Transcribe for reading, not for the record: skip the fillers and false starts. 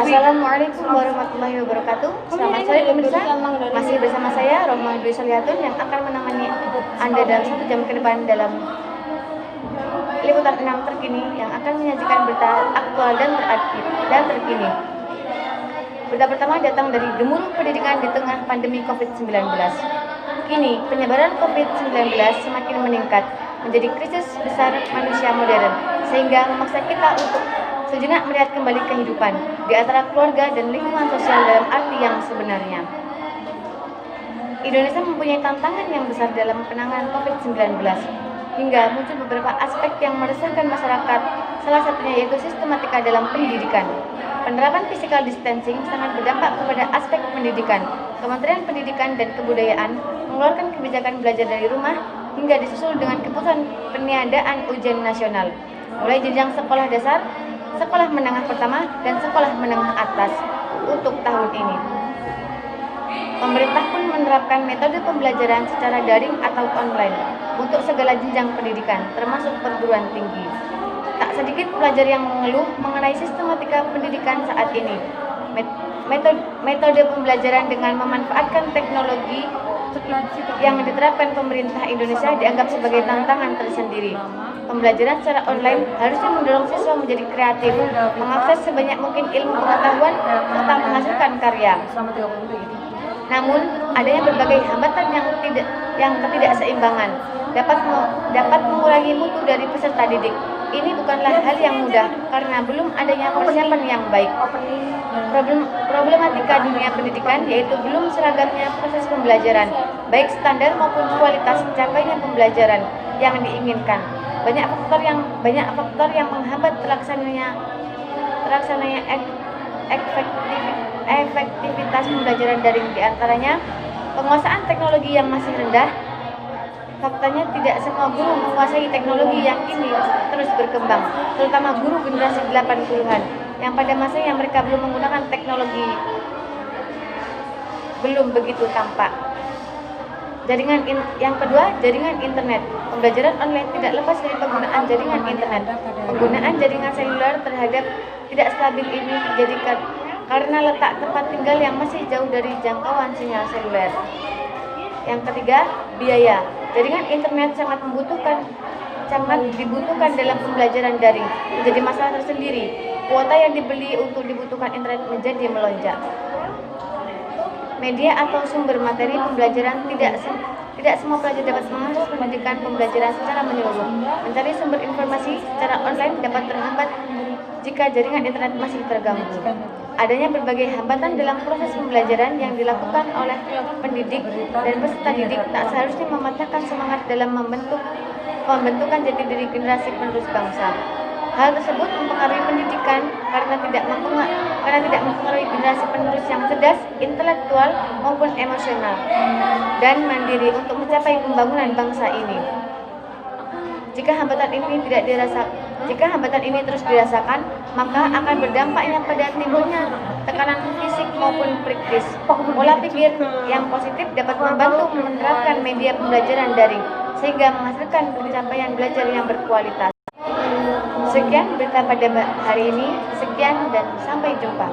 Assalamualaikum warahmatullahi wabarakatuh. Selamat sore pemirsa. Masih bersama saya Rohma Dwi Solihatun yang akan menemani Anda dalam 1 jam ke depan dalam liputan 6 terkini yang akan menyajikan berita aktual dan terkini. Berita pertama datang dari gemuruh pendidikan di tengah pandemi COVID-19. Kini penyebaran COVID-19 semakin meningkat menjadi krisis besar manusia modern, sehingga memaksa kita untuk sejenak melihat kembali kehidupan di antara keluarga dan lingkungan sosial dalam arti yang sebenarnya. Indonesia mempunyai tantangan yang besar dalam penanganan COVID-19, hingga muncul beberapa aspek yang meresahkan masyarakat, salah satunya yaitu sistematika dalam pendidikan. Penerapan physical distancing sangat berdampak kepada aspek pendidikan. Kementerian Pendidikan dan Kebudayaan mengeluarkan kebijakan belajar dari rumah hingga disusul dengan keputusan peniadaan ujian nasional, mulai jenjang sekolah dasar, sekolah menengah pertama, dan sekolah menengah atas untuk tahun ini. Pemerintah pun menerapkan metode pembelajaran secara daring atau online untuk segala jenjang pendidikan, termasuk perguruan tinggi. Tak sedikit pelajar yang mengeluh mengenai sistematika pendidikan saat ini. Metode pembelajaran dengan memanfaatkan teknologi yang diterapkan pemerintah Indonesia dianggap sebagai tantangan tersendiri. Pembelajaran secara online harusnya mendorong siswa menjadi kreatif, mengakses sebanyak mungkin ilmu pengetahuan, serta menghasilkan karya. Namun, adanya berbagai hambatan yang ketidakseimbangan dapat mengurangi mutu dari peserta didik. Ini bukanlah hal yang mudah karena belum adanya persiapan yang baik. Problematika dunia pendidikan yaitu belum seragamnya proses pembelajaran, baik standar maupun kualitas capainya pembelajaran yang diinginkan. Banyak faktor yang menghambat terlaksananya efektivitas pembelajaran daring, diantaranya penguasaan teknologi yang masih rendah. Faktanya tidak semua guru menguasai teknologi yang kini terus berkembang, terutama guru generasi 80-an yang pada masanya mereka belum menggunakan teknologi belum begitu tampak. Yang kedua, jaringan internet. Pembelajaran online tidak lepas dari penggunaan jaringan internet. Penggunaan jaringan seluler terhadap tidak stabil ini terjadi karena letak tempat tinggal yang masih jauh dari jangkauan sinyal seluler. Yang ketiga, biaya. Jaringan internet sangat dibutuhkan dalam pembelajaran daring, menjadi masalah tersendiri. Kuota yang dibeli untuk dibutuhkan internet menjadi melonjak. Media atau sumber materi pembelajaran tidak semua pelajar dapat mengakses pendidikan pembelajaran secara menyeluruh. Mencari sumber informasi secara online dapat terhambat jika jaringan internet masih terganggu. Adanya berbagai hambatan dalam proses pembelajaran yang dilakukan oleh pendidik dan peserta didik tak seharusnya mematahkan semangat dalam pembentukan jati diri generasi penerus bangsa. Hal tersebut mempengaruhi pendidikan karena tidak mempengaruhi generasi penerus yang cerdas, intelektual maupun emosional dan mandiri untuk mencapai pembangunan bangsa ini. Jika hambatan ini terus dirasakan, maka akan berdampaknya pada timbulnya tekanan fisik maupun psikis. Pola pikir yang positif dapat membantu menerapkan media pembelajaran daring sehingga menghasilkan pencapaian belajar yang berkualitas. Sekian berita pada hari ini. Sekian dan sampai jumpa.